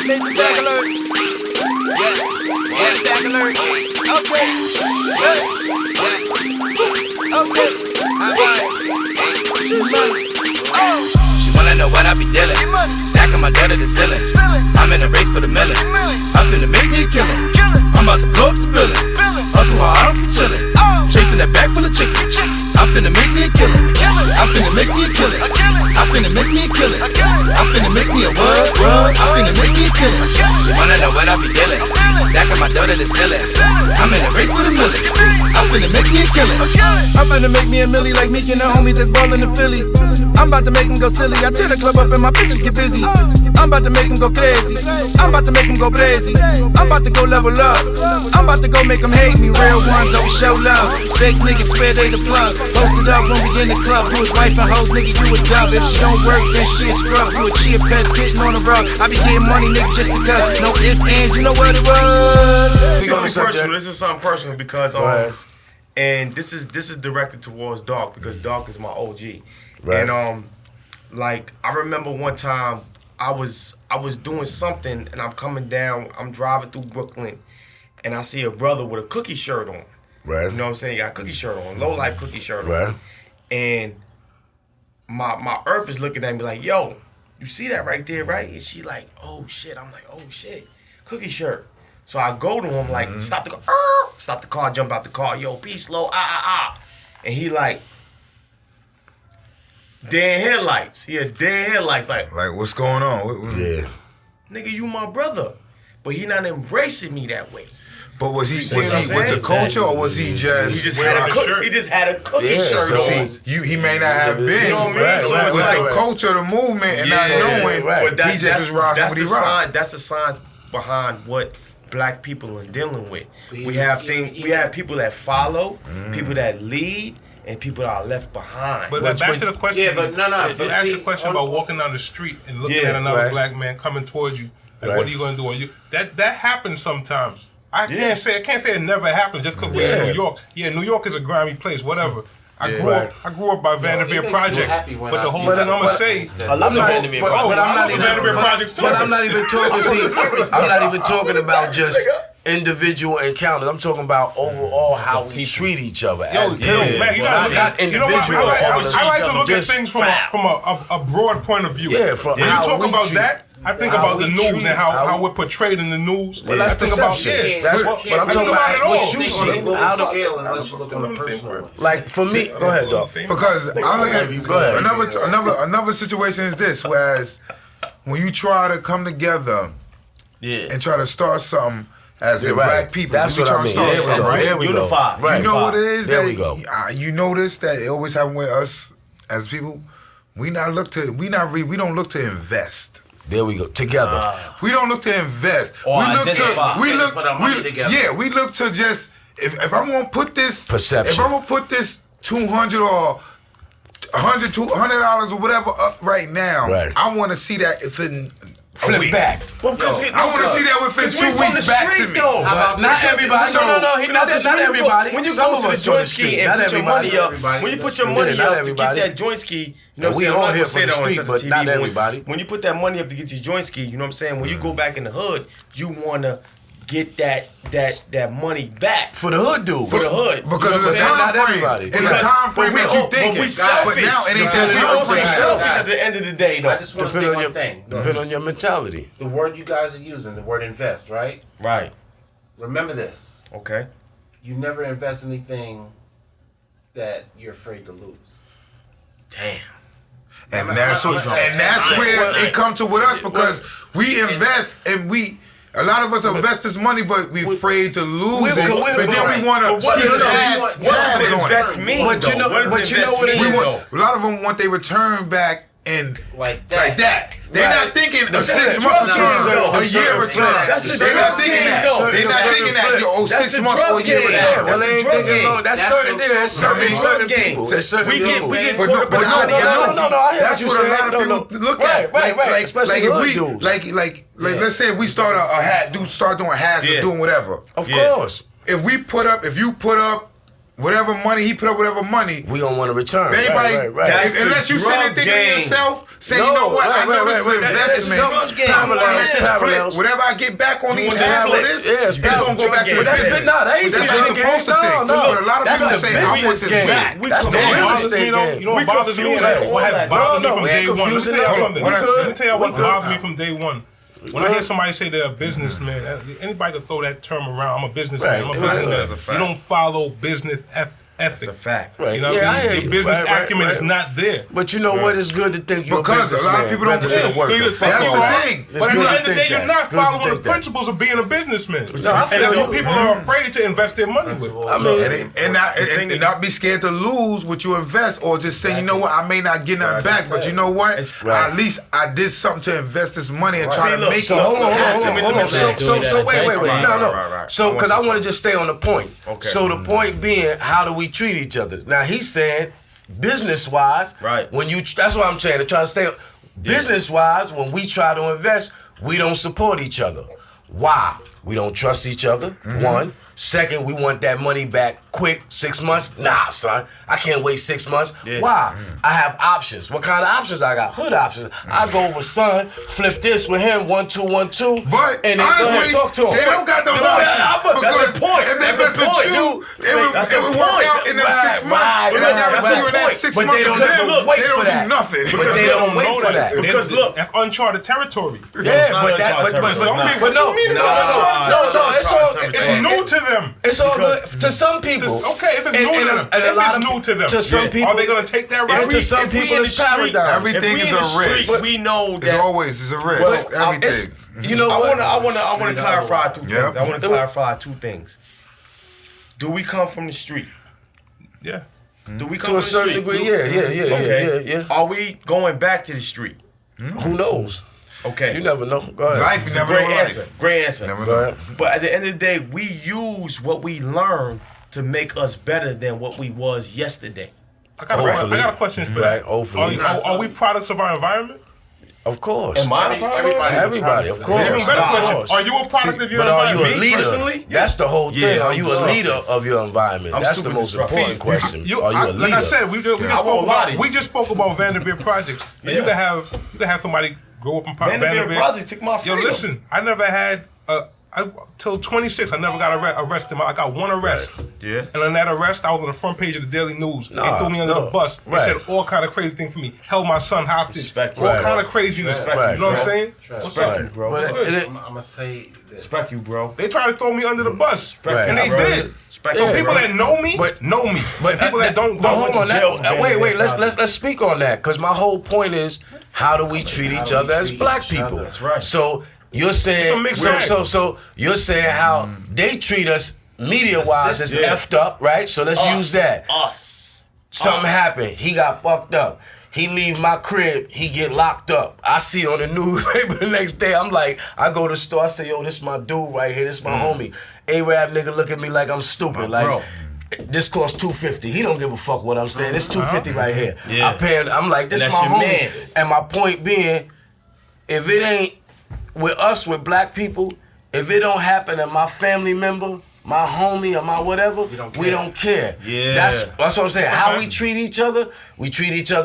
Major bag alert. Yeah, bag alert. Okay. Okay. Alright. She wanna know what I be dealing. Stacking my debt to the ceiling. I'm in a race for the million. I'm finna make me a killing. I'm about to blow up the building. Hustle while I don't be chillin'. Chasing that bag full of chicken. I'm finna make me a killing. I'm finna make me a killing. I'm finna make me a killing. I'm finna make me a what? I'm finna make me a killing. She wanna know what I be dealing. Stacking my dough to the ceiling. I'm in a race for the million. I'm finna make me a killing. I'm finna make me a milli like Meek and the homies that's ballin' in Philly. I'm about to make them go silly. I tear the club up and my bitches get busy. I'm about to make them go crazy. I'm about to make them go crazy. I'm about to go level up. I'm about to go make them hate me. Real ones always show love. Fake niggas swear they the plug. Posted up when we in the club. Who is wife and hoes, nigga, you a dub. If she don't work, then she a scrub. You a chia pet sitting on the rug. I be getting money, nigga, just because. No ifs, ands, you know what it was. This is something personal because and this is directed towards Dark because Dark is my OG. Right. And like I remember one time I was doing something and I'm coming down, I'm driving through Brooklyn and I see a brother with a cookie shirt on. Right. You know what I'm saying? He got a cookie shirt on, low life cookie shirt right. on. And my earth is looking at me like, yo, you see that right there, right? And she like, oh shit. I'm like, oh shit, cookie shirt. So I go to him like, stop the car, jump out the car, yo, peace, low, and he like, dead headlights. He had dead headlights, like what's going on? Yeah, nigga, you my brother, but he not embracing me that way. But was he with the culture or was he just? He just had a cookie shirt on. He may not have been. You know what I mean? So with the culture, the movement, and not knowing, but he just was rocking what he rocked. That's the signs behind what Black people are dealing with. We have people that follow, people that lead, and people that are left behind. But back to the question. Yeah, but no. You asked the question about walking down the street and looking at another black man coming towards you. Like, what are you gonna do? That happens sometimes. I can't say it never happens just because we're in New York. Yeah, New York is a grimy place. Whatever. I grew up by Vanderveer Projects, but the whole thing I'm gonna say, I love the Vanderveer Projects. But I'm not even Vanderveer Projects too. But I'm not even talking. I'm not even talking about just individual encounters. I'm talking about overall how we treat each other. Man, you gotta I like to look at things from a broad point of view. Yeah, when you talk about that, I think about the news and how we're portrayed in the news. Well, that's perception. That's what I'm talking about. What you see. Like for me, go ahead, dog. Because another situation is this, whereas when you try to come together and try to start something as black people, that's what I mean. Right? Unified. Right. You know what it is? There we go. You notice that it always happens with us as people. We don't look to invest. There we go. Together. We don't look to invest. We look to just if I'm gonna put this perception. If I'm gonna put this $200 or $100 or whatever up right now, I want to see that if in flip back. I want to see that within 2 weeks back to me. Not everybody. Not everybody. When you go to the joint ski and put your money up, when you put your money up to get that joint ski, you know what I'm saying? I'm not gonna say that on street, but not everybody. When you put that money up to get your joint ski, you know what I'm saying? When you go back in the hood, you wanna get that money back for the hood dude. For the hood, because of the time frame. In the time frame that you thinking. But we selfish. But now it ain't that time frame. We also selfish at the end of the day, though. I just want to say one thing. Depend on your mentality. The word you guys are using, the word invest, right? Right. Remember this. Okay. You never invest anything that you're afraid to lose. Damn. And that's where it comes to with us because we invest and a lot of us invest this money, but we're afraid to lose it. But then we want to keep tabs on it. But you know what it is. A lot of them want their return back and like that. They're not thinking a 6 month return, a year return. They're not thinking that. They're not thinking that. 6 months or a year return. Well, they ain't thinking long. That's certain. There's certain people. There's certain people. We get caught up in the No. That's what a lot of people look at. Right. Especially hood dudes. Like let's say if we start start doing hats or doing whatever. Of course. If you put up whatever money he put up, whatever money, we don't want to return. Everybody, Right. Unless you sitting there thinking to yourself, say, you know what, I know this is an investment. I'm gonna let this flip. Whatever I get back on these half of this, it's gonna go back to the business. That's how you're supposed to think. But a lot of people say, I want this back. That's the real estate game. You know what bothers me? What has bothered me from day one? Let me tell you something. Let me tell you what bothers me from day one. When I hear somebody say they're a businessman, anybody could throw that term around. I'm a businessman. I'm a businessman. You don't follow business ethics. That's a fact. Right. You know, your business acumen is not there. But you know what? It's good to think you're because a lot of people don't think. That's the thing. But at the end of the day, you're not following the principles of being a businessman. And that's what people are afraid to invest their money with. I mean, and not be scared to lose what you invest, or just say, you know what, I may not get nothing back, but you know what? At least I did something to invest this money and try to make it. So hold on. So wait. No. So because I want to just stay on the point. So the point being, how do we treat each other? Now he's saying business-wise, right? When you, that's what I'm saying. To try to stay business-wise, when we try to invest, we don't support each other. Why? We don't trust each other. One. Second, we want that money back quick. 6 months? Nah, son. I can't wait 6 months. Why? I have options. What kind of options I got? Hood options. I go over, son, flip this with him, 1 2 1 2. But and then honestly, talk to him. They don't got those options. That's the point. If they invest with you, it would work out in them 6 months. And I guarantee you in that 6 months of them, they don't do nothing. But they don't wait for that. Because look, that's uncharted territory. Yeah, but some people, no. It's new to them. It's all good to some people. Okay, if it's new to them. If it's new to them. To some people. Are they going to take that risk? To some people, it's paradigm. Everything is a risk. We know that. It's a risk. Everything. You know what? I want to clarify two things. I want to clarify two things. Do we come from the street? Yeah. Do we come to a certain degree? Yeah. Are we going back to the street? Who knows? Okay. You never know. Go ahead. Life, you never great know. answer. Great answer. Never know. But at the end of the day, we use what we learned to make us better than what we was yesterday. I got a question for that. Are we products of our environment? Of course. Am I a product? Everybody, of course. Even better question. Are you a product of your environment? But are you a leader? Personally? That's the whole thing. Are you a leader of your environment? That's the most important question. Are you a leader? Like I said, we just spoke about Vanderbilt projects. And you can have somebody grow up in Vanderbilt projects took my freedom. Yo, listen, I never had till 26, I never got arrested. I got one arrest. Yeah. And on that arrest, I was on the front page of the Daily News. They threw me under the bus. They said all kind of crazy things to me. Held my son hostage. All kind of craziness. You know what I'm saying? Respect you, bro. I'm going to say this. Respect you, bro. They tried to throw me under the bus. And they did. So people that know me, know me. But people that don't hold on. Wait. Let's speak on that. Because my whole point is, how do we treat each other as black people? That's right. So you're saying so you're saying how they treat us media-wise is effed up, right? So let's use that. Something happened. He got fucked up. He leave my crib, he get locked up. I see on the newspaper the next day, I'm like, I go to the store, I say, yo, this my dude right here, this my homie. A-Rap nigga look at me like I'm stupid. Like, this costs $250. He don't give a fuck what I'm saying. This $250 right here. Yeah. I pay him, I'm like, this my homie. And my point being, if it ain't with us, with black people, if it don't happen to my family member, my homie or my whatever, we don't care. Yeah. That's what I'm saying. How we treat each other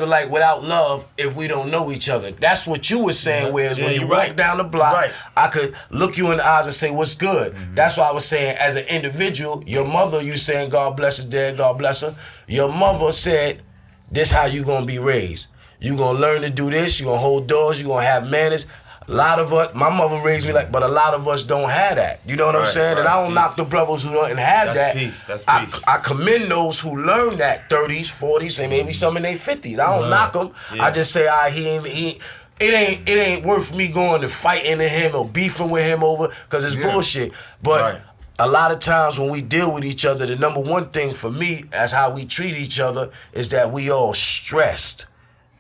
like without love if we don't know each other. That's what you were saying, whereas when you walk down the block, I could look you in the eyes and say, what's good? That's why I was saying, as an individual, your mother, you saying, God bless her dead, God bless her. Your mother said, this how you gonna be raised. You gonna learn to do this, you gonna hold doors, you gonna have manners. A lot of us, my mother raised me like, but a lot of us don't have that. You know what I'm saying? And I don't knock the brothers who don't have that. That's peace. I commend those who learn that 30s, 40s, and maybe some in their 50s. I don't knock them. Yeah. I just say, it ain't worth me going to fighting to him or beefing with him over, because it's bullshit. But a lot of times when we deal with each other, the number one thing for me as how we treat each other is that we all stressed.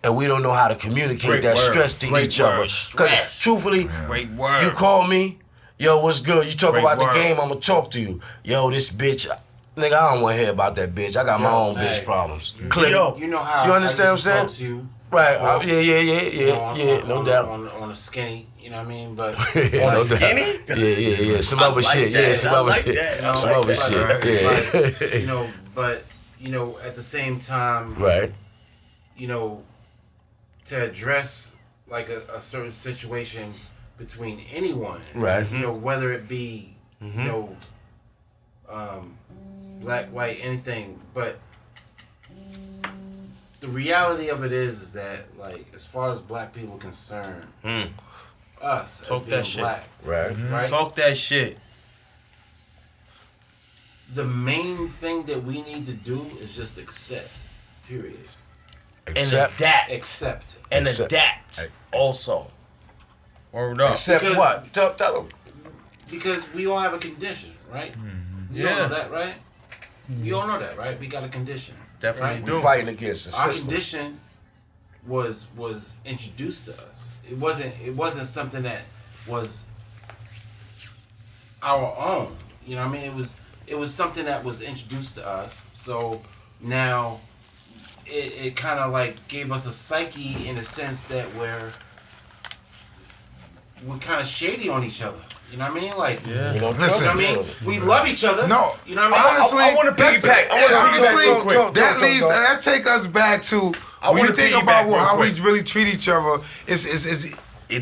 And we don't know how to communicate stress to each other. Because truthfully, you call me, yo, what's good? You talk about the game, I'm going to talk to you. Yo, this bitch, nigga, I don't want to hear about that bitch. I got my own bitch problems. You know how you understand what I'm saying? To you Right. before. Yeah. No doubt. On a skinny, you know what I mean? But no skinny? Yeah. Some other shit. Yeah, some other shit. Some other shit. Yeah. But at the same time, right. To address like a certain situation between anyone, right? Whether it be black, white, anything, but the reality of it is that, like, as far as black people are concerned, us talk as being that shit. black, right? Talk that shit. The main thing that we need to do is just accept. Period. Accept. And adapt. Also. Word up. Accept because, what? Tell them. Because we all have a condition, right? You all know that, right? You all know that, right? We got a condition. Definitely right? do. We're fighting against the system. Our condition was introduced to us. It wasn't something that was our own. You know what I mean? It was something that was introduced to us. So now it kind of like gave us a psyche in a sense that we're kind of shady on each other. You know what I mean? Like, Listen, you know what I mean? We love each other. No, you know what I mean? honestly, I want to piggyback. Honestly, that take us back to when you think about how we really treat each other. It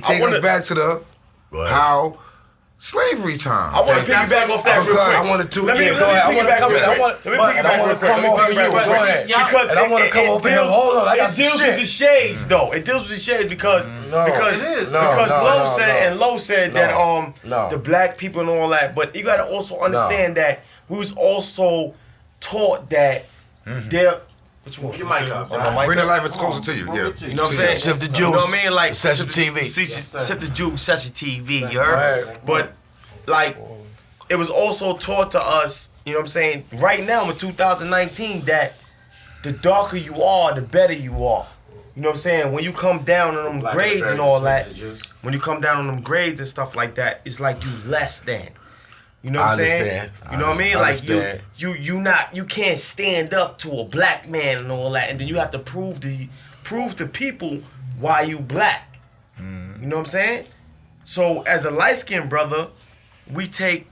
takes us back to the how slavery time. I want to piggyback off that real quick. I wanted to. Let me piggyback real quick. Go ahead. Because it deals with the shades, though. It deals with the shades because Lo said that the black people and all that. But you got to also understand that we was also taught that they're. Move your mic up. Bring the life closer to you. Yeah. You know what I'm saying? Except the Jews. You know what I mean? Like Session TV. Except the Jews, Session TV. You heard? Right. But like, it was also taught to us. You know what I'm saying? Right now in 2019, that the darker you are, the better you are. You know what I'm saying? When you come down on them grades and all that, when you come down on them grades and stuff like that, it's like you less than. You know what I'm saying? You know what I mean? Like you can't stand up to a black man and all that, and then you have to prove to people why you black. You know what I'm saying? So as a light-skinned brother, we take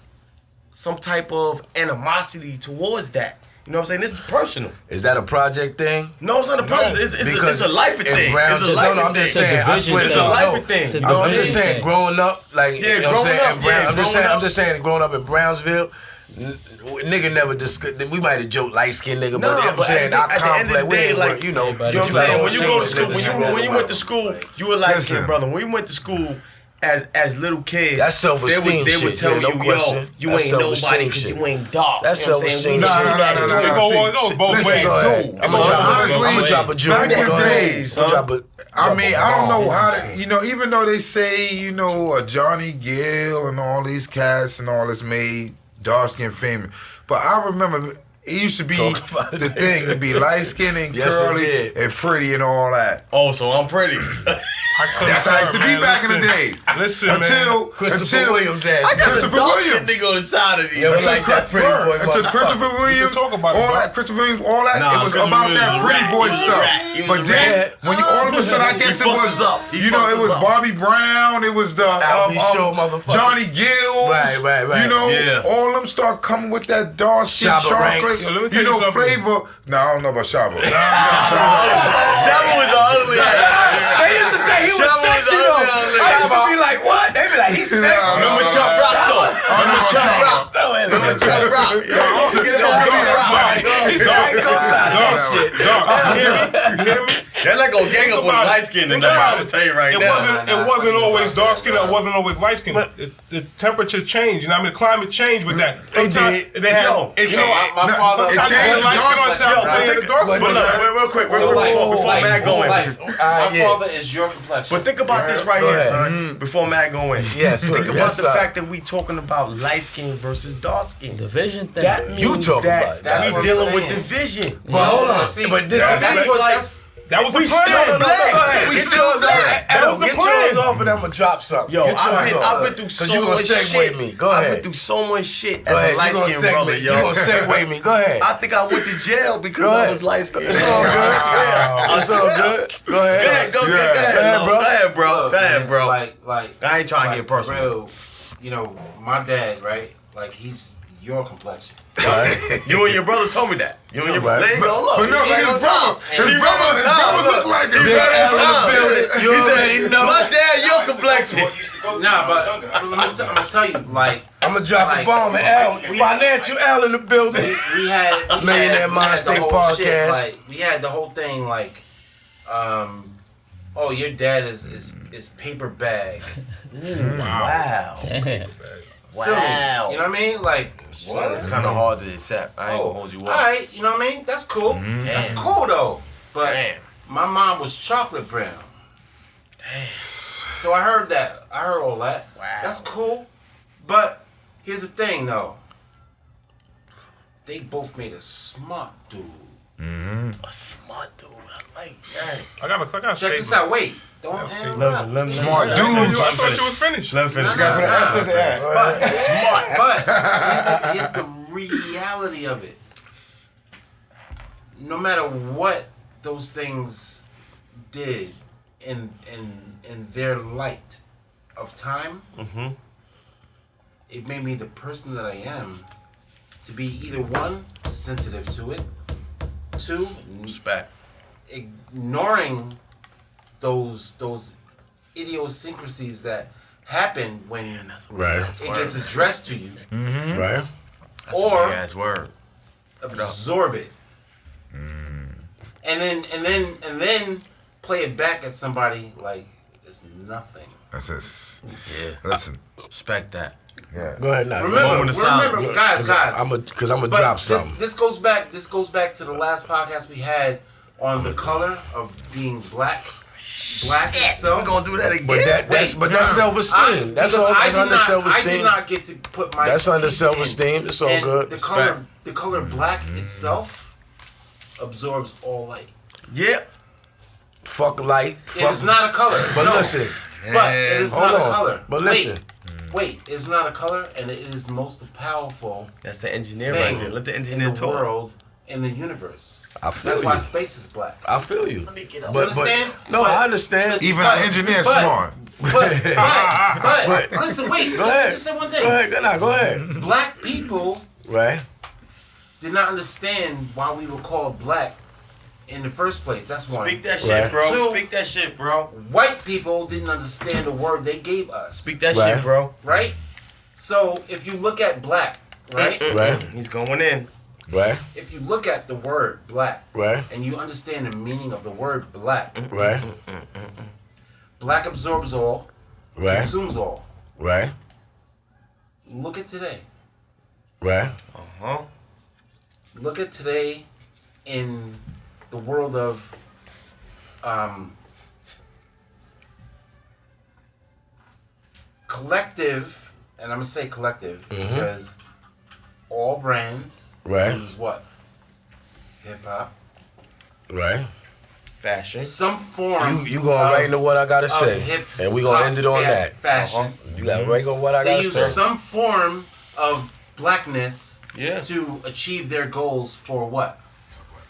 some type of animosity towards that. You know what I'm saying? This is personal. Is that a project thing? No, it's not a project. It's a life thing. It's a life thing. I'm just saying. I swear it's a life thing. I'm just saying, growing up, like, you know what I'm saying? I'm just saying, growing up in Brownsville, nigga never discussed. We might have joked light skinned nigga, but I'm saying our complex, like, you know what I'm saying? When you go to school, when you went to school, you were light skinned, brother. When we went to school, as little kids, that's self-esteem. They would tell you, yo, you ain't nobody because you ain't dark. That's self-esteem. No. It goes both ways. I'm gonna drop a jewel. Back in the days, I mean, I don't know how to, even though they say, Johnny Gill and all these cats and all this made dark skin famous, but I remember it used to be the thing to be light skinned and curly and pretty and all that. Oh, so I'm pretty. That's how it used to be back in the days. Listen, until Christopher Williams had. I got the dark-skinned nigga on the side of me. Like that pretty boy. Until Christopher Williams, all that, it was about that pretty boy stuff. But then, when all of a sudden, I guess it was, it was Bobby Brown, it was the Johnny Gill, right. all of them start coming with that dark skin chocolate, flavor. No, I don't know about Shabba. Shabba was the ugly ass. They used to say he was sexy though. I used to be like, what? They be like, he's sexy. Remember Chuck Rock though? Remember Chuck Rock? You hear me? They're not gonna gang up on light skin tonight. I'm gonna tell you right now. It wasn't always dark skin. It wasn't always light skin. The temperature changed. You know what I mean? The climate changed with that. Sometimes they had. My father. It changed. Real quick, before Matt go in. My father is your complexion. But think about this right here, son. Before Matt go in. Yes. Think about the fact that we talking about light skin versus dark skin. Division thing. That means that we dealing with division. But hold on. But this is That was the We plan. still black. Go ahead. We Get still yours black. That was the Get plan. yours off and I'm gonna drop something. Yo, Get yours off. I've been through so you gonna much segue shit. me. Go I've ahead. been through so much shit Go as ahead. a light skinned brother, yo. You gonna segue me. Go ahead. I think I went to jail because Go I ahead. was light skinned. It's all good. It's all good. Go ahead. Go ahead, bro. Go ahead, bro. Like I ain't trying to get personal. Real, you know, my dad, right? Like he's your complexion. Right. You and your brother told me that. You and your brother. Right. There you go. Look. But no, his brother look like him. You already know. My dad, your complexion. Nah, but I'm gonna tell you, like, I'm gonna drop a bomb and L. Financial L in the building. we had Millionaire Mind State Podcast. Like, we had the whole thing, like, oh, your dad is paper bag. Wow. Wow. You know what I mean? Like, What? It's kind of hard to accept. I ain't gonna hold you up. Alright, you know what I mean? That's cool. That's cool though. But my mom was chocolate brown. So I heard that. I heard all that. Wow. That's cool. But here's the thing though. They both made a smart dude. A smart dude. I like that. I got a Check this out. Wait. Don't interrupt. Smart I dudes. thought you was finished. Let me finish. But here's the reality of it. No matter what those things did in their light of time, it made me the person that I am to be either one, sensitive to it, two, Respect. ignoring those idiosyncrasies that happen when Right. it gets addressed to you, Right. That's or a big ass word. absorb it, and then play it back at somebody like it's nothing. That's it. Yeah. Listen. Respect that. Yeah. Go ahead now. Remember, guys. I'm gonna But drop something. this goes back to the last podcast we had on the color of being black. Black itself. We're gonna do that again. But that's self-esteem. That's all. That's under I self-esteem. did not get to put my. That's under teeth in. self-esteem. It's all And good. The color black itself absorbs all light. Yeah. Fuck light. It is not a color. But no. listen. But it is Hold not on. a color. But listen. Wait, it's not a color, and it is most powerful That's the engineer thing right there. Let the in engineer the talk. world, in the universe. I feel That's why you. space is black. I feel you. You understand? No, I understand. Even our engineer smart. But listen, wait. Go ahead. Just say one thing. Go ahead. Go ahead. Black people Right. did not understand why we were called black in the first place. That's one. Speak that shit, Right. bro. Two. Speak that shit, bro. White people didn't understand the word they gave us. Speak that Right. shit, bro. Right? So if you look at black, right? Right. He's going in. Right. If you look at the word black Right. and you understand the meaning of the word black, Right. black absorbs all, Right. consumes all. Right. Look at today. Right. Huh? Look at today in the world of collective, and I'm gonna say collective because all brands Right. use what? Hip hop. Right. Fashion. Some form. You going right into what I gotta of say, hip and we gonna end it on that. Fashion. You got right on what I They gotta use say. some form of blackness Yeah. to achieve their goals for what?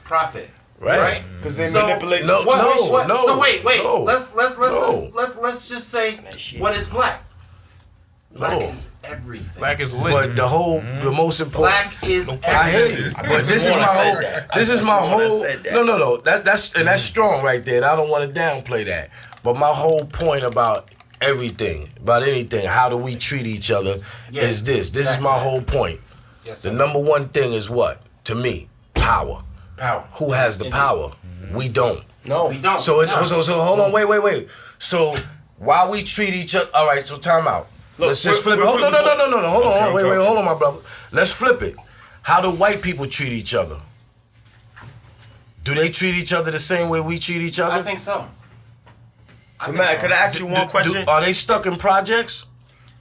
Profit. Right. Right? Because they So- manipulate No, the What, no, what, no, so wait. no, Let's just say what is black. Black No. is everything. Black is lit. But the most important. Black is I hear everything. you, but this is my whole. This is my whole. No. That's strong right there, and I don't want to downplay that. But my whole point about everything, about anything, how do we treat each other, is this. This is my whole point. Yes, The sir. number one thing is what? To me, power. Power. Who has the power? We don't. No. We don't. So No. so hold on, wait. So while we treat each other, all right. So time out. Look, Let's just flip it. we're- Hold on, no. Hold on, Okay, wait, okay. hold on, my brother. Let's flip it. How do white people treat each other? Do they treat each other the same way we treat each other? I think so. Man, could I ask you one question? Are they stuck in projects?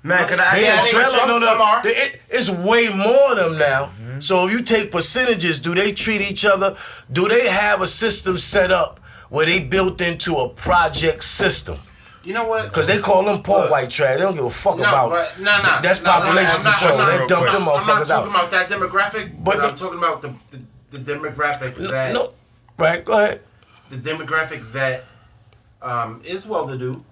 Man, could I ask Yeah, you I one think question? some are. It's way more of them now. So if you take percentages, do they treat each other? Do they have a system set up where they built into a project system. You know what? Because they call them poor white trash. They don't give a fuck about. That's population control. They dump them motherfuckers out. I'm not talking about that demographic, but I'm talking about the demographic that. No. Right, go ahead. The demographic that is well-to-do,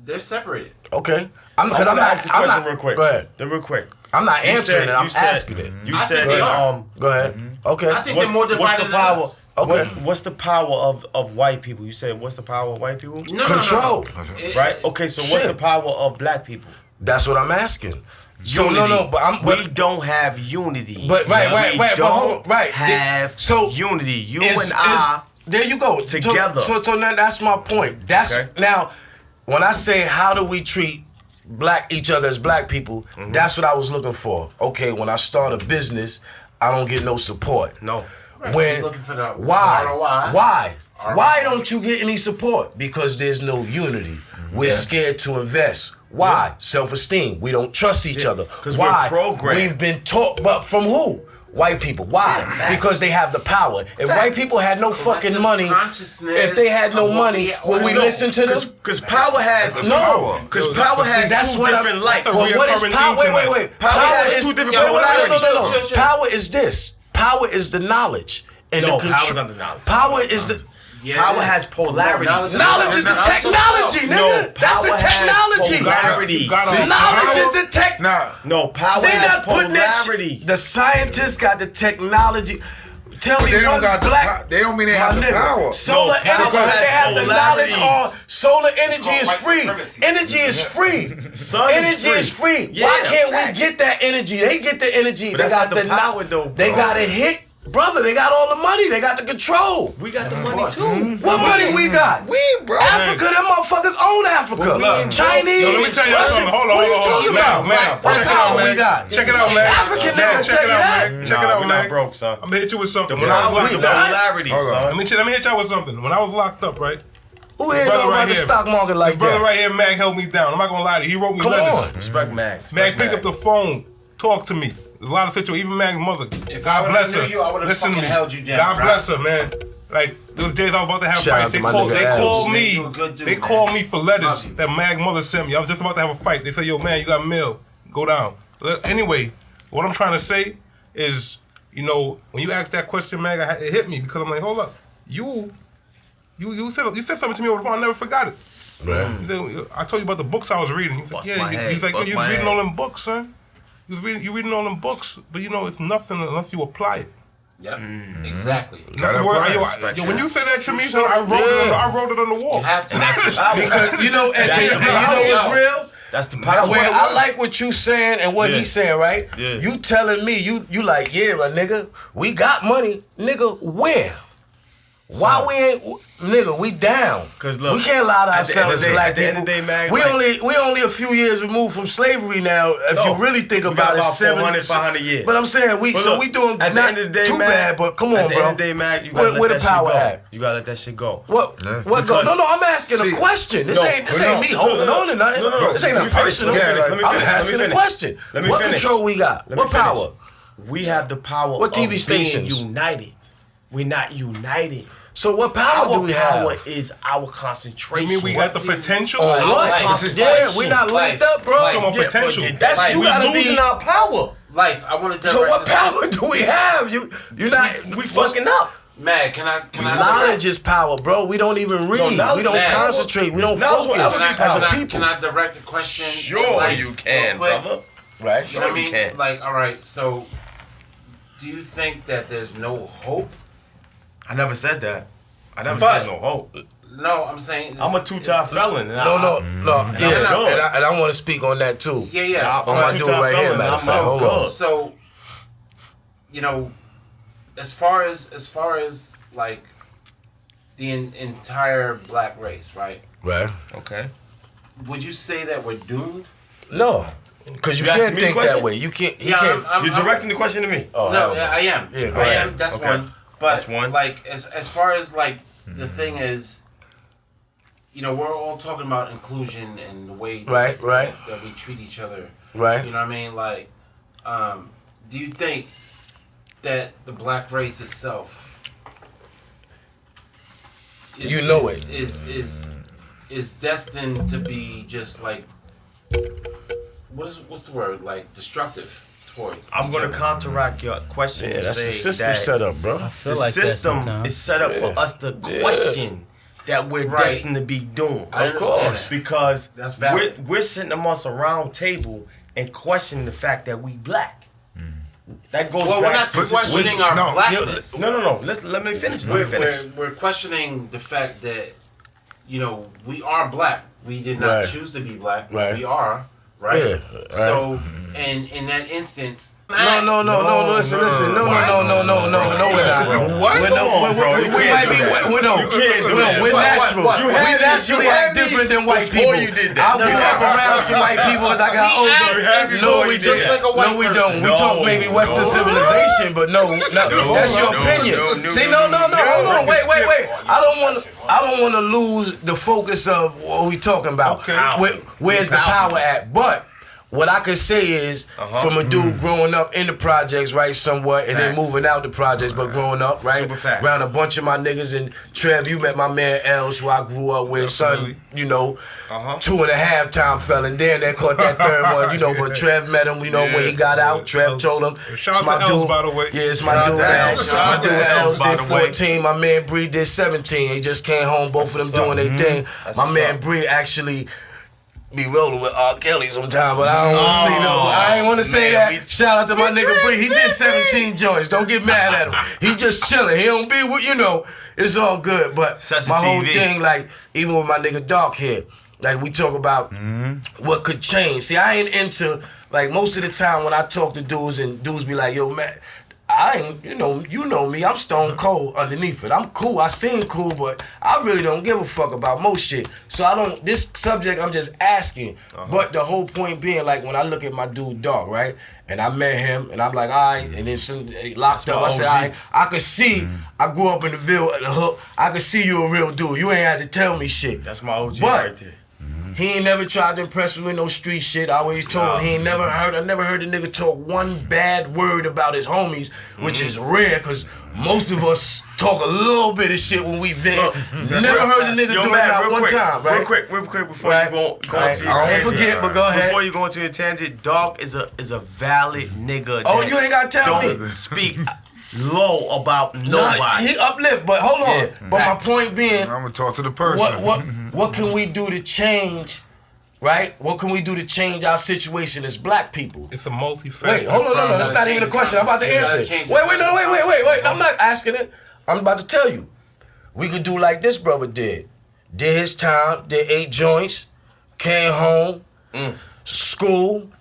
they're separated. Okay. I'm not asking a question real quick. Go ahead. Real quick. I'm not answering it. I'm asking it. You said that. Go ahead. Okay. I think they're more divided than us. Okay. What's the power of white people? You said what's the power of white people? Control. Right. Okay. So what's the power of black people? That's what I'm asking. So unity. We don't have unity. But right. But hold on. Right. Have unity. You and I. There you go. Together. So now that's my point. That's now when I say how do we treat each other as black people, that's what I was looking for. Okay, when I start a business, I don't get no support. No. When why don't you get any support? Because there's no unity. We're scared to invest. Why? Self-esteem. We don't trust each other. Why? We're programmed. We've been taught, but from who? White people. Why? Because they have the power. If white people had no fucking money, if they had no money, would we listen to them? Because power has Because power has two different lights. Well, what is power? Wait. Power has two different polarities. Power is this. Power is the knowledge and the control. Power is not the knowledge. Power is the. Power has polarity. Knowledge is the technology, nigga. That's the technology. Knowledge is the tech. No, power has polarity. The scientists got the technology. Tell me, they don't got black. They don't mean they have the power. Solar energy. They have the knowledge on solar energy is free. Energy is free. Energy is free. Why can't we get that energy? They get the energy. But they got the power though. They got it hit. Brother, they got all the money. They got the control. We got the money too. What money we got? Bro. Africa, them motherfuckers own Africa. Chinese. Yo, let me tell you something. Hold on. What are you talking about? Man, What power we got? Check it out, man. African nigga tell you that. Check it out, man. Not broke, son. I'm gonna hit you with something. Polarity, son. Let me hit y'all with something. When I was locked up, right? Who ain't know about the stock market like that? Brother right here, Mag, held me down. I'm not gonna lie to you. He wrote me letters. Respect Mag. Mag picked up the phone, talked to me. There's a lot of situations. Even Mag's mother. God bless her. I would have fucking held you down. God bless her, man. Like those days I was about to have fights. They called me. They called me for letters that Mag mother sent me. I was just about to have a fight. They said, "Yo, man, you got mail. Go down." Anyway, what I'm trying to say is, you know, when you asked that question, Mag, it hit me because I'm like, hold up, you said something to me over the phone. I never forgot it. Right. He said, I told you about the books I was reading. He's like, he's like, you was reading all them books, son. You reading all them books, but you know it's nothing unless you apply it. Yep, exactly. When you say that to me, son, I wrote it on the wall. You have to. Because you know, and you know what's real? That's the power. Where I like what you saying and what he's saying, right? Yeah. You telling me, you like, yeah, but nigga, we got money, nigga, where? Why we ain't, nigga, we down. Cause look, we can't lie to ourselves as black people. At the end of the day, man, we only a few years removed from slavery now. If you really think about it, 500 years. But I'm saying we doing at the end of the day, too man, bad. But come on, bro. At the end of the day, man, you gotta let that shit go. You gotta let that shit go. What go? No, I'm asking a question. This ain't me holding on to nothing. This ain't a personal. I'm asking a question. What control we got? What power? We have the power. What TV of stations? Being united. We're not united. So what power do we have? Our power is our concentration. You mean we got the potential? Yeah, we not linked up, bro. Potential. That's you gotta be losing our power. Life. I want to. So what power do we have? You're not. We fucking up. Man, can I? Knowledge is power, bro. We don't even read. We don't concentrate. We don't focus. Can I direct a question? Sure, you can, brother. Right? Sure, you can. Like, all right. So, do you think that there's no hope? I never said that. I never said no hope. No, I'm saying I'm a two-time felon. No. Yeah, and I want to speak on that too. Yeah. I'm a two-time felon. Hold on. So, you know, as far as like the entire black race, right? Right. Okay. Would you say that we're doomed? No. Because you can't think that way. You can't. You're directing the question to me. Oh, no, I am. Yeah, I am. That's one. But that's one. Like as far as like the thing is, you know, we're all talking about inclusion and the way that we treat each other. Right. You know what I mean? Like, do you think that the black race itself is destined to be just like what's the word, like destructive towards. I'm gonna counteract your question. Yeah, that's the say system that set up, bro. I feel the like system is set up for us to question that we're destined to be doomed. Of course, because that's valid. we're sitting amongst a round table and questioning the fact that we black. That goes well, back we're not questioning our blackness. No. Let me finish. We're questioning the fact that, you know, we are black. We did not choose to be black. But we are, right? Yeah, So, and in that instance. No, listen. No, we're not. What? We might be, we're natural. We naturally act different than white people. I grew up around some white people as I got older. No, we don't. We talk maybe Western civilization, but no, that's your opinion. See, no, hold on, wait. I don't want to lose the focus of what we talking about. Where's the power at? But what I could say is, from a dude growing up in the projects, right, somewhat, and then moving out the projects, but growing up, right, around a bunch of my niggas. And Trev, you met my man Els, who I grew up with, son, you know, 2.5 time fell, and then they caught that third one, you know, but Trev met him, you know, when he got out. Trev told him, shout out to Els, by the way. Yeah, it's my dude Els. My dude Els did 14, my man Bree did 17. He just came home, both of them doing their thing. My man Bree actually be rolling with R. Kelly sometime, but I don't want to say no. I ain't want to say that. Shout out to my nigga Bree. He did 17 joints. Don't get mad at him. He just chilling. He don't be with, you know, it's all good. But my whole thing, like, even with my nigga Dark here, like, we talk about what could change. See, I ain't into, like, most of the time when I talk to dudes and dudes be like, yo, man, I ain't, you know me, I'm stone cold underneath it. I'm cool, I seem cool, but I really don't give a fuck about most shit. So this subject I'm just asking, but the whole point being, like, when I look at my dude Dark, right, and I met him, and I'm like, all right, and then locked up, I said, all right, I could see, I grew up in the Ville at the Hook, I could see you a real dude, you ain't had to tell me shit. That's my OG right there. He ain't never tried to impress me with no street shit. I always told him I never heard a nigga talk one bad word about his homies, which is rare, because most of us talk a little bit of shit when we vent. Never heard a nigga do that out one time, right? Real quick, before you go into your tangent. I don't forget, but go ahead. Before you go into your tangent, Dark is a valid nigga. Oh, you ain't gotta tell me. Don't speak low about nobody. He uplift, but hold on. Yeah, but my point being, I'm gonna talk to the person. What can we do to change, right? What can we do to change our situation as black people? It's a multifaceted. Wait, hold on, no, that's not even a question. I'm about to answer it. Wait. I'm not asking it. I'm about to tell you. We could do like this brother did. Did his time, did 8 joints, came home, school,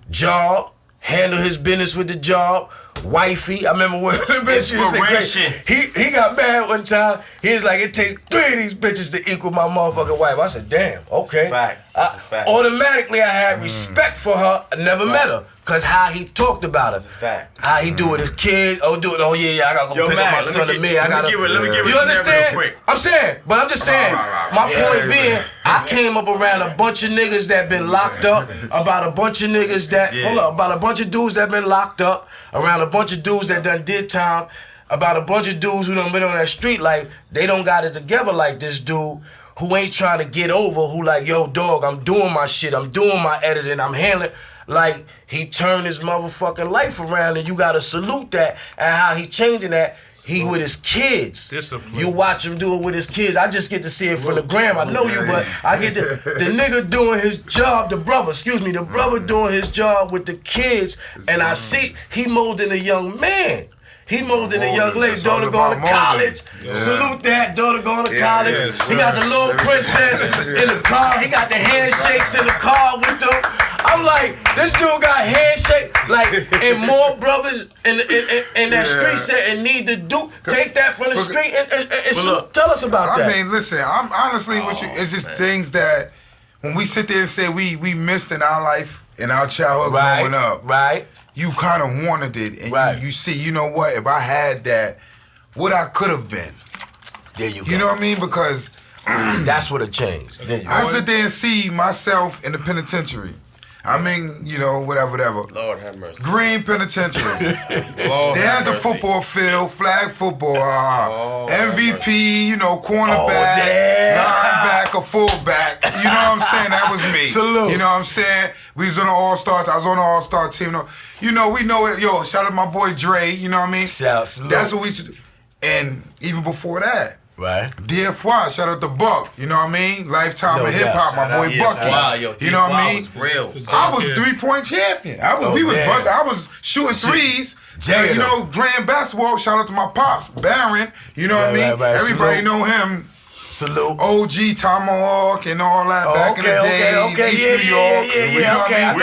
job, handle his business with the job. Wifey, I remember when inspiration. He got mad one time. He was like, it takes 3 of these bitches to equal my motherfucking wife. I said, damn, okay. That's a fact. Automatically, I had respect for her. I never met her. Cause how he talked about her. That's a fact. How he do with his kids. I gotta go pick up my son and me. Let me give it. You understand? I'm saying, but I'm just saying, my point being, I came up around a bunch of niggas that been locked up, about a bunch of niggas that, about a bunch of dudes that been locked up, around a bunch of dudes that done did time, about a bunch of dudes who done been on that street life. They don't got it together like this dude who ain't trying to get over, who like, yo, dog, I'm doing my shit, I'm doing my editing, I'm handling. Like, he turned his motherfucking life around, and you gotta salute that, and how he changing that. He with his kids. Discipline. You watch him do it with his kids. I just get to see it from the gram. I know you, but I get the nigga doing his job, the brother doing his job with the kids, and I see he molding a young man. He molding a young lady, daughter going to college. Salute that, daughter going to college. He got the little princess in the car. He got the handshakes in the car with them. I'm like, this dude got handshake, like, and more brothers in that street setting need to take that from the street and tell us about that. I mean, listen, I'm honestly with you. It's just things that when we sit there and say we missed in our life, in our childhood growing up. Right. You kind of wanted it, and you see, you know what? If I had that, what I could have been. There you go. You know what I mean? Because that's what it changed. I sit there and see myself in the penitentiary. I mean, you know, whatever. Lord have mercy. Green Penitentiary. They had the football field, flag football, MVP, you know, cornerback, linebacker, fullback. You know what I'm saying? That was me. Salute. You know what I'm saying? We was on the All-Star. I was on the All-Star team. You know, we know it. Yo, shout out to my boy Dre. You know what I mean? Salute. That's what we should do. And even before that, right? DFY, shout out to Buck. You know what I mean? Lifetime of hip hop, my boy Bucky. You know what I mean? Real. I was 3-point champion. We was busting. I was shooting threes. You know, playing basketball. Shout out to my pops, Baron. You know what I mean? Right. Everybody know him. Salute. OG Tomahawk and all that back in the days. East New York. We gonna get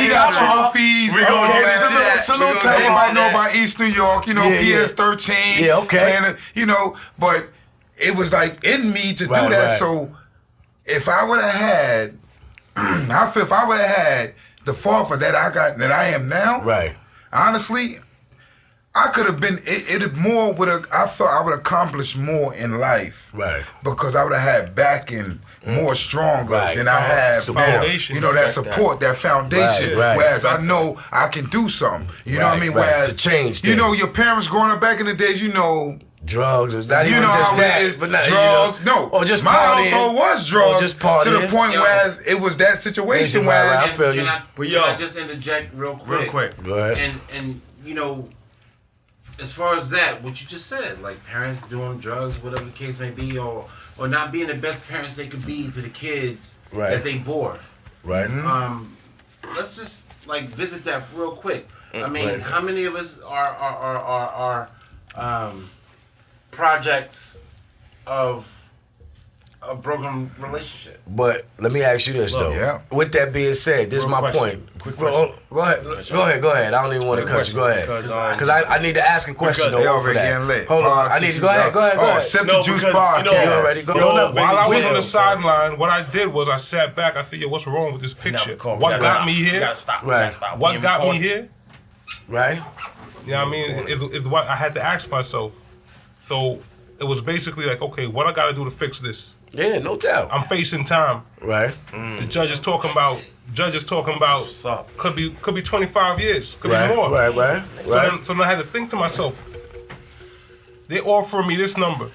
He got trophies. We gonna get into that. Salute. Everybody know about East New York. You know, PS13. Yeah, okay. Playing, you know, but it was like in me to do that. Right. So if I would have had, if I would have had the father that I am now, right? Honestly, I could have been. I felt I would accomplish more in life, right? Because I would have had backing more stronger than I have foundation. You know, that support, that foundation. Right. Whereas I know I can do something. You know what I mean? Whereas to change things. You know, your parents growing up back in the days, you know. Drugs is not even know just how that. it is. But not, drugs, you know, no. Or just my partying, household was drugs or just partying. to the point where it was that situation where Can I just interject real quick? Real quick. Go ahead. And you know, as far as that, what you just said, like parents doing drugs, whatever the case may be, or not being the best parents they could be to the kids that they bore. Right. Let's just like visit that real quick. I mean, how many of us are projects of a broken relationship? But let me ask you this though. Yeah. With that being said, this is my point. Quick question. Go ahead. I don't even want to cut you. Go ahead. Because I need to ask a question. they already getting lit. Hold on. I need to go ahead. Oh, Sip the Juice podcast. You already go. While I was on the sideline, what I did was I sat back. I said, "Yo, what's wrong with this picture? What got me here? You gotta stop. Right. What got me here? Right. You know what I mean? Is what I had to ask myself. So it was basically like, okay, what I got to do to fix this? Yeah, no doubt. I'm facing time. Right. The judge is talking about. Could be 25 years. Could be more. Right. So then I had to think to myself. They offer me this number.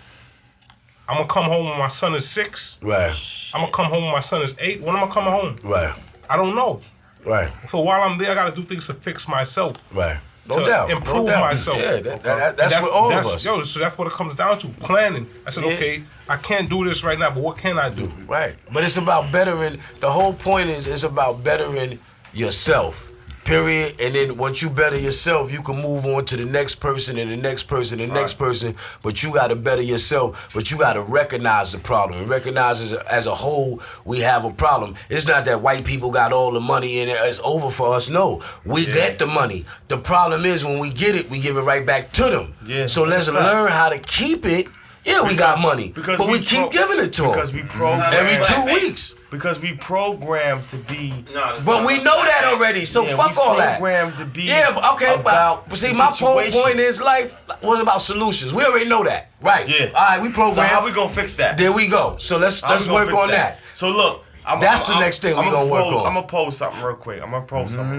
I'm gonna come home when my son is 6. Right. I'm gonna come home when my son is 8. When am I coming home? Right. I don't know. Right. So while I'm there, I gotta do things to fix myself. Right. No to doubt. improve myself. Yeah, that's what all of us. So that's what it comes down to. Planning. I said, okay, I can't do this right now, but what can I do? Right. But it's about bettering. The whole point is it's about bettering yourself. Period. And then once you better yourself, you can move on to the next person and the next person and the next person. But you got to better yourself. But you got to recognize the problem. And recognize as a whole, we have a problem. It's not that white people got all the money and it's over for us. No. We get the money. The problem is when we get it, we give it right back to them. Yeah. So let's learn how to keep it. Yeah, we got money. But we keep giving it to them. Because we program every 2 weeks. Because we programmed to be. But we know that already, so fuck all that. Programmed to be. Yeah, but okay, but see, my whole point is life was about solutions. We already know that, right? Yeah. All right, we programmed. So how we gonna fix that? There we go. So let's work on that. So look, that's the next thing we gonna work on. I'm gonna pose something real quick.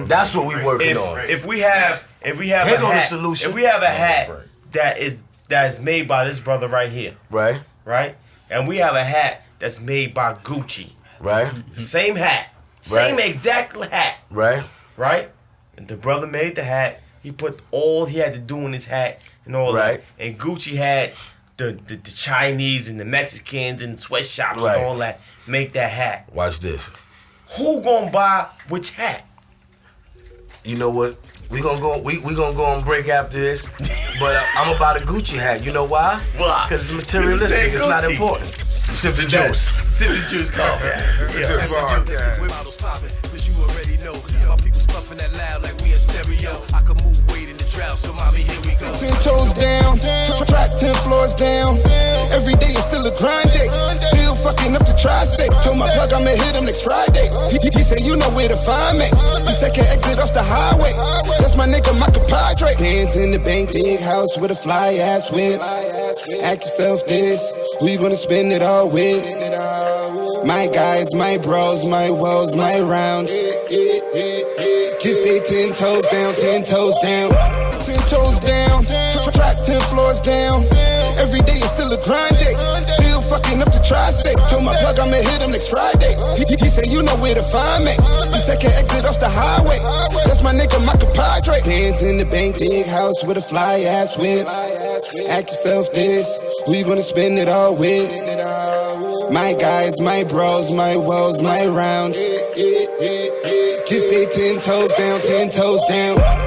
That's what we working on. If we have a hat, solution. If we have a hat that is made by this brother right here, right, and we have a hat that's made by Gucci. Right. Same hat. Same exact hat. Right. And the brother made the hat. He put all he had to do in his hat and all that. And Gucci had the Chinese and the Mexicans and sweatshops and all that make that hat. Watch this. Who gonna buy which hat? You know what? We gonna go on break after this. But I'm about a Gucci hat. You know why? Why? Because it's materialistic. It's not important. Sip the juice. Sip the juice, call. Bottles popping, cause you already know. My people spuffing that loud like we in stereo. I can move weight in the drought, so mommy, here we go. 10 toes down, track 10 floors down. Every day is still a grind day. Still fucking up the tri-state. Told my plug I'ma hit him next Friday. He said you know where to find me. The second exit off the highway. That's my nigga, my compadre. Bands in the bank, big house with a fly ass whip. Ask yourself this, who you gonna spend it all with? My guys, my bros, my woes, my rounds. Kiss they 10 toes down, 10 toes down. 10 toes down, track 10 floors down. Every day is still a grind day. Still fucking up the tri-state. Told my plug I'ma hit him next Friday. He said you know where to find me. The second exit off the highway. That's my nigga, my compadre. Bands in the bank, big house with a fly ass whip. Ask yourself this, who you gonna spend it all with? My guys, my bros, my woes, my rounds. Kiss they 10 toes down, 10 toes down.